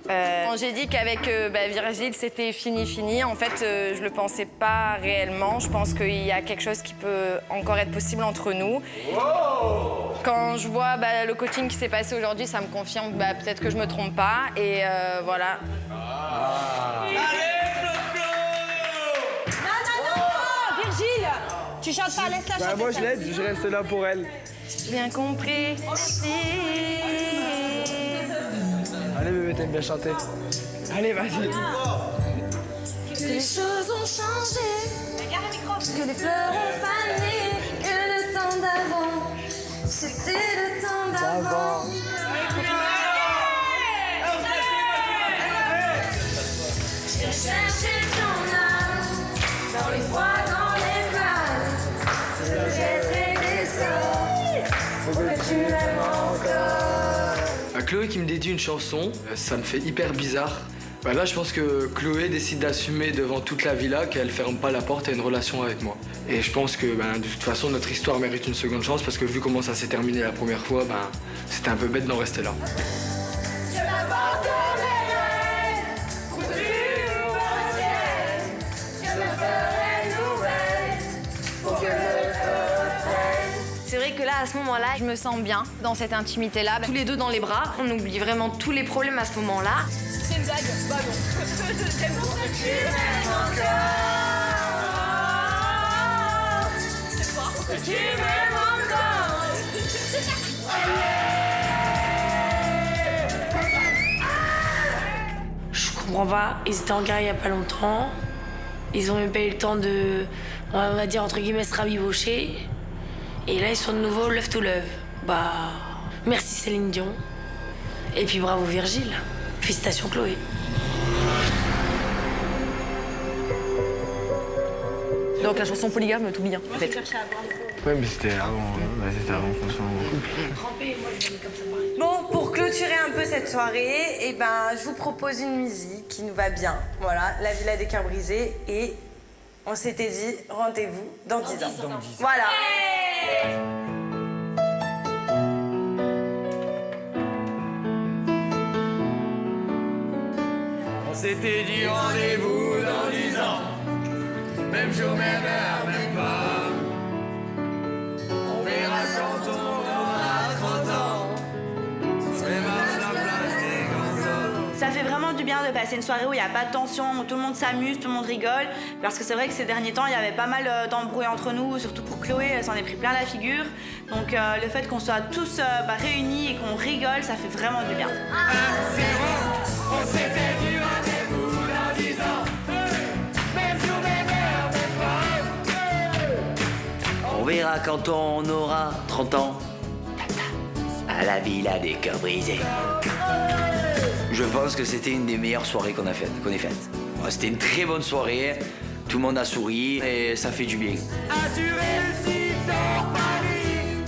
Quand j'ai dit qu'avec Virgile c'était fini, en fait je le pensais pas réellement. Je pense qu'il y a quelque chose qui peut encore être possible entre nous. Wow. Quand je vois le coaching qui s'est passé aujourd'hui, ça me confirme peut-être que je me trompe pas. Et voilà. Non, Virgile, tu chantes pas, laisse-la chanter. Moi je l'aide, je reste là pour elle. Bien compris. Allez bébé, t'aimes bien chanter. Allez, vas-y. Que les choses ont changé, que les fleurs ont fané, que le temps d'avant, c'était le temps d'avant. J'ai cherché ton âme, dans les froids, dans les flammes, je jetterai des sorts, pour que tu m'aimes encore. Chloé qui me dédie une chanson, ça me fait hyper bizarre. Là, je pense que Chloé décide d'assumer devant toute la villa qu'elle ferme pas la porte à une relation avec moi. Et je pense que de toute façon, notre histoire mérite une seconde chance parce que vu comment ça s'est terminé la première fois, c'était un peu bête d'en rester là. Je m'aborderai pour que tu reviennes. Je me ferai nouvelle pour que je te reprenne. C'est vrai que là, à ce moment-là, je me sens bien dans cette intimité-là. Tous les deux dans les bras, on oublie vraiment tous les problèmes à ce moment-là. C'est une blague, bah non. J'aime pour que tu m'aimes encore. C'est quoi? Pour que tu m'aimes encore. Je comprends pas. Ils étaient en guerre il y a pas longtemps. Ils ont même pas eu le temps de, on va dire entre guillemets, se rabibocher. Et là, ils sont de nouveau love to love. Merci Céline Dion. Et puis bravo Virgile. Félicitations Chloé. Donc la chanson polygame, tout bien, en fait. Ouais, mais c'était avant qu'on soit en couple. Bon, pour clôturer un peu cette soirée, je vous propose une musique qui nous va bien. Voilà, La Villa des Cœurs Brisés. Et on s'était dit, rendez-vous dans 10 ans. Voilà. On s'était dit rendez-vous dans 10 ans. Même jour, même heure, même pas. On verra quand on aura 30 ans. Même à la place des grands hommes. Ça fait vraiment du bien de passer une soirée où il n'y a pas de tension, où tout le monde s'amuse, tout le monde rigole. Parce que c'est vrai que ces derniers temps, il y avait pas mal d'embrouilles entre nous, surtout pour Chloé, elle s'en est pris plein la figure. Donc le fait qu'on soit tous réunis et qu'on rigole, ça fait vraiment du bien. On s'était dit rendez-vous dans 10 ans. Même jour, même heure, même pas. On verra quand on aura 30 ans. À la Villa des Cœurs Brisés. Je pense que c'était une des meilleures soirées qu'on ait faites. C'était une très bonne soirée, tout le monde a souri et ça fait du bien. As-tu réussi ton pari?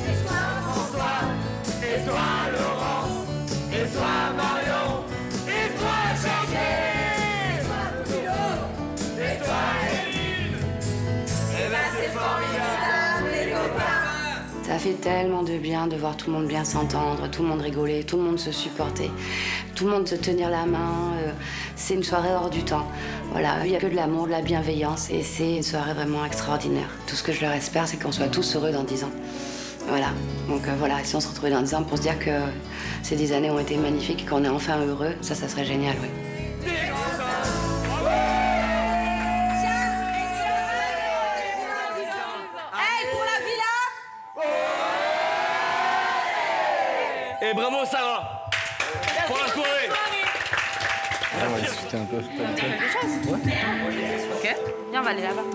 Et toi François, et toi Laurence, et toi Marion, et toi Jean-Pierre, et toi Philo, et toi Éline. Et ben c'est formidable les copains. Ça fait tellement de bien de voir tout le monde bien s'entendre, tout le monde rigoler, tout le monde se supporter, tout le monde se tenir la main. C'est une soirée hors du temps. Voilà, il n'y a que de l'amour, de la bienveillance et c'est une soirée vraiment extraordinaire. Tout ce que je leur espère, c'est qu'on soit tous heureux dans 10 ans. Voilà, donc voilà, si on se retrouvait dans 10 ans pour se dire que ces 10 années ont été magnifiques et qu'on est enfin heureux, ça serait génial, oui. Et bravo Sarah pour la soirée. On va discuter un peu. Ok. Viens, on va aller là-bas.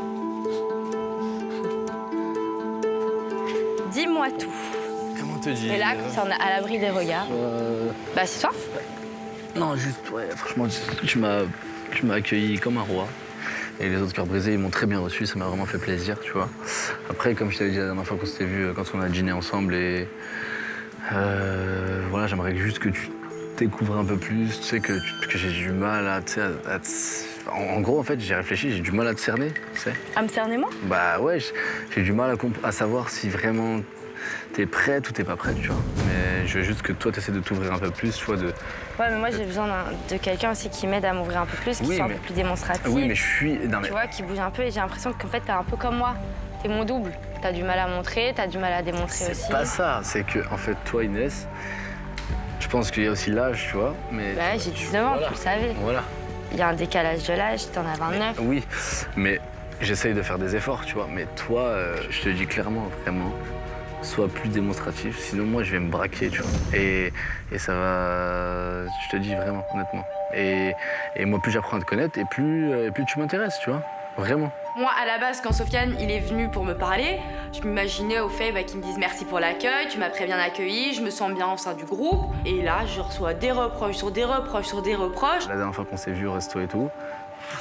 Dis-moi tout. Comment te dire? Et là, comme ça, on est à l'abri des regards. Bah, c'est toi. Non, juste, ouais, franchement, tu m'as accueilli comme un roi. Et les autres cœurs brisés, ils m'ont très bien reçu, ça m'a vraiment fait plaisir, tu vois. Après, comme je t'avais dit la dernière fois qu'on s'était vu, quand on a dîné ensemble, et voilà, j'aimerais juste que tu découvres un peu plus, tu sais, que j'ai du mal à, en gros, en fait, j'ai réfléchi, j'ai du mal à te cerner, tu sais. À me cerner, moi? Bah ouais, j'ai du mal à savoir si vraiment t'es prête ou t'es pas prête, tu vois. Mais je veux juste que toi, t'essaies de t'ouvrir un peu plus, tu vois, de... Ouais, mais moi, j'ai besoin de quelqu'un aussi qui m'aide à m'ouvrir un peu plus, qui soit un peu plus démonstratif. Oui, mais je suis... Non, mais... Tu vois, qui bouge un peu et j'ai l'impression qu'en fait, t'es un peu comme moi. T'es mon double. T'as du mal à montrer, t'as du mal à démontrer aussi. C'est pas ça, c'est que, en fait, toi, Inès, je pense qu'il y a aussi l'âge, tu vois, mais... Bah, j'ai 19 ans, voilà. tu le savais. Voilà. Il y a un décalage de l'âge, t'en as 29. Oui, mais j'essaye de faire des efforts, tu vois. Mais toi, je te dis clairement, vraiment, sois plus démonstratif, sinon moi, je vais me braquer, tu vois. Et ça va... Je te dis vraiment, honnêtement. Et moi, plus j'apprends à te connaître, et plus tu m'intéresses, tu vois. Vraiment. Moi, à la base, quand Sofiane il est venu pour me parler, je m'imaginais au fait qu'il me dise merci pour l'accueil, tu m'as très bien accueilli, je me sens bien au sein du groupe. Et là, je reçois des reproches sur des reproches sur des reproches. La dernière fois qu'on s'est vu au resto et tout,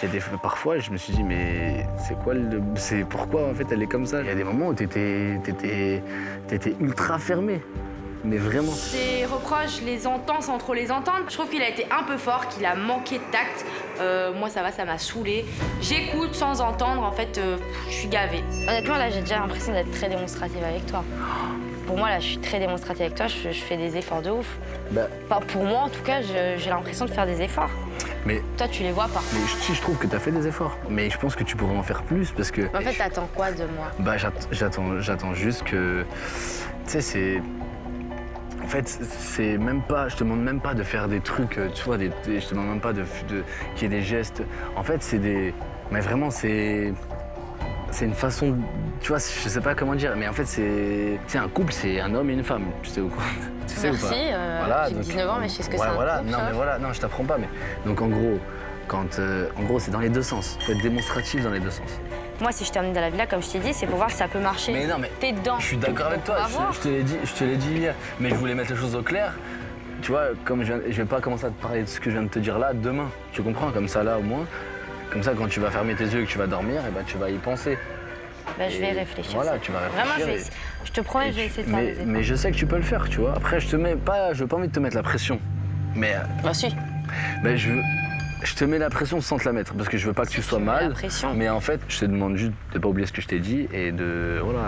il y a parfois, je me suis dit, mais c'est quoi c'est pourquoi en fait elle est comme ça? Il y a des moments où t'étais ultra fermé. Mais vraiment. Ces reproches, je les entends sans trop les entendre. Je trouve qu'il a été un peu fort, qu'il a manqué de tact. Moi, ça m'a saoulée. J'écoute sans entendre, en fait, je suis gavée. Honnêtement, là, j'ai déjà l'impression d'être très démonstrative avec toi. Pour moi, là, je suis très démonstrative avec toi, je fais des efforts de ouf. Bah. Enfin, pour moi, en tout cas, j'ai l'impression de faire des efforts. Mais toi, tu les vois pas. Mais je trouve que t'as fait des efforts. Mais je pense que tu pourrais en faire plus parce que... En fait, t'attends quoi de moi? Bah, j'attends juste que... Tu sais, c'est... En fait, c'est même pas, je te demande même pas de faire des trucs, tu vois, je te demande même pas qu'il y ait des gestes. En fait, c'est des... Mais vraiment, c'est une façon, tu vois, je sais pas comment dire, mais en fait, c'est un couple, c'est un homme et une femme, tu sais ou quoi? Tu sais Merci, ou pas? j'ai 19 ans, mais je sais ce que c'est un voilà. couple. Non, mais voilà, non, je t'apprends pas, mais... Donc, en gros, c'est dans les deux sens. Il faut être démonstratif dans les deux sens. Moi, si je t'emmène dans la villa, comme je t'ai dit, c'est pour voir si ça peut marcher. Mais non, mais t'es dedans. Je suis d'accord avec toi, je te l'ai dit hier. Mais je voulais mettre les choses au clair. Tu vois, comme je vais pas commencer à te parler de ce que je viens de te dire là, demain. Tu comprends? Comme ça, là, au moins. Comme ça, quand tu vas fermer tes yeux et que tu vas dormir, et ben, tu vas y penser. Bah, je vais réfléchir. Voilà, tu vas réfléchir. Vraiment, je te promets, je vais essayer de faire des efforts. Mais je sais que tu peux le faire, tu vois. Après, je veux pas envie de te mettre la pression. Mais... Bah si. Ben, je te mets la pression sans te la mettre, parce que je veux pas que tu sois mal. Mais en fait, je te demande juste de pas oublier ce que je t'ai dit et de... Voilà,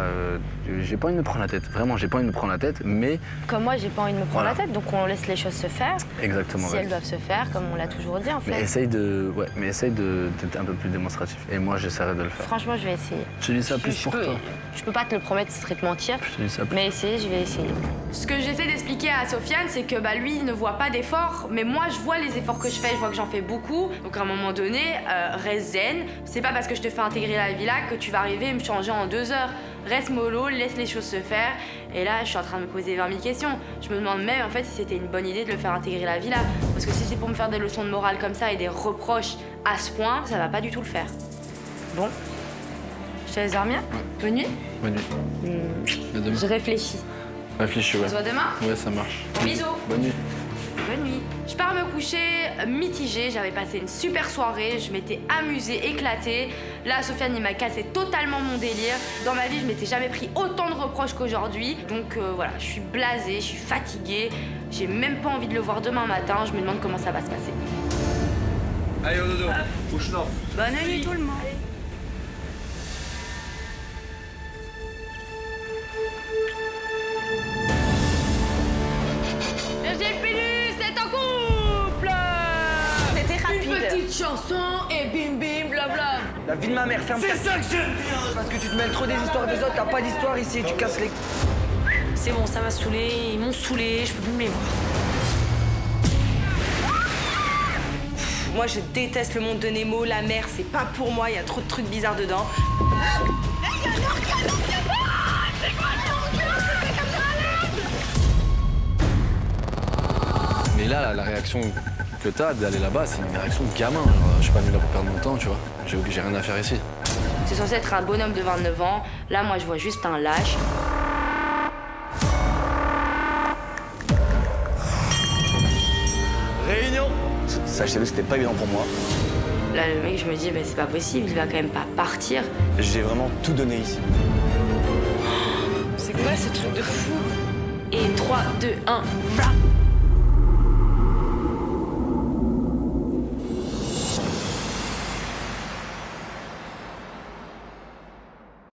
j'ai pas envie de me prendre la tête. Vraiment, j'ai pas envie de me prendre la tête, mais... Comme moi, j'ai pas envie de me prendre la tête, donc on laisse les choses se faire. Exactement. Si elles doivent se faire, comme on l'a toujours dit, en fait. Mais essaye d'être un peu plus démonstratif. Et moi, j'essaierai de le faire. Franchement, je vais essayer. Je te dis ça plus pour toi. Je peux pas te le promettre, ce serait te mentir. Je te dis ça plus. Mais essayer, je vais essayer. Ce que j'essaie d'expliquer à Sofiane, c'est que lui, il ne voit pas d'efforts, mais moi, je vois les efforts que je fais, je vois que j'en fais beaucoup. Donc à un moment donné, reste zen. C'est pas parce que je te fais intégrer la villa que tu vas arriver et me changer en 2 heures. Reste mollo, laisse les choses se faire. Et là, je suis en train de me poser 20 000 questions. Je me demande même en fait si c'était une bonne idée de le faire intégrer la villa. Parce que si c'est pour me faire des leçons de morale comme ça et des reproches à ce point, ça va pas du tout le faire. Bon, je te laisse dormir. Bonne nuit. Bonne nuit. À demain. Je réfléchis. Réfléchis, ouais. On se voit demain? Ouais, ça marche. Bisous. Bonne nuit. Bonne bonne nuit. Je pars me coucher mitigée, j'avais passé une super soirée, je m'étais amusée, éclatée. Là, Sofiane, il m'a cassé totalement mon délire. Dans ma vie, je m'étais jamais pris autant de reproches qu'aujourd'hui. Donc voilà, je suis blasée, je suis fatiguée. J'ai même pas envie de le voir demain matin, je me demande comment ça va se passer. Allez, au dodo, couche neuf. Bonne nuit tout le monde. Virgile Pilus, c'est en couple. C'était rapide. Une petite chanson et bim bim blabla. La vie de ma mère, ferme ta... C'est ça que j'aime bien. Parce que tu te mêles trop des histoires des autres, t'as pas d'histoire ici, tu casses les... C'est bon, ça m'a saoulé, ils m'ont saoulé, je peux plus me les voir. Moi, je déteste le monde de Nemo, la mer, c'est pas pour moi, il y a trop de trucs bizarres dedans. Mais là, la réaction que t'as d'aller là-bas, c'est une réaction de gamin. Genre, je suis pas venu là pour perdre mon temps, tu vois. J'ai rien à faire ici. C'est censé être un bonhomme de 29 ans. Là, moi, je vois juste un lâche. Réunion. Sachez-le, c'était pas évident pour moi. Là, le mec, je me dis, bah, c'est pas possible, il va quand même pas partir. J'ai vraiment tout donné ici. C'est quoi ce truc de fou? Et 3, 2, 1,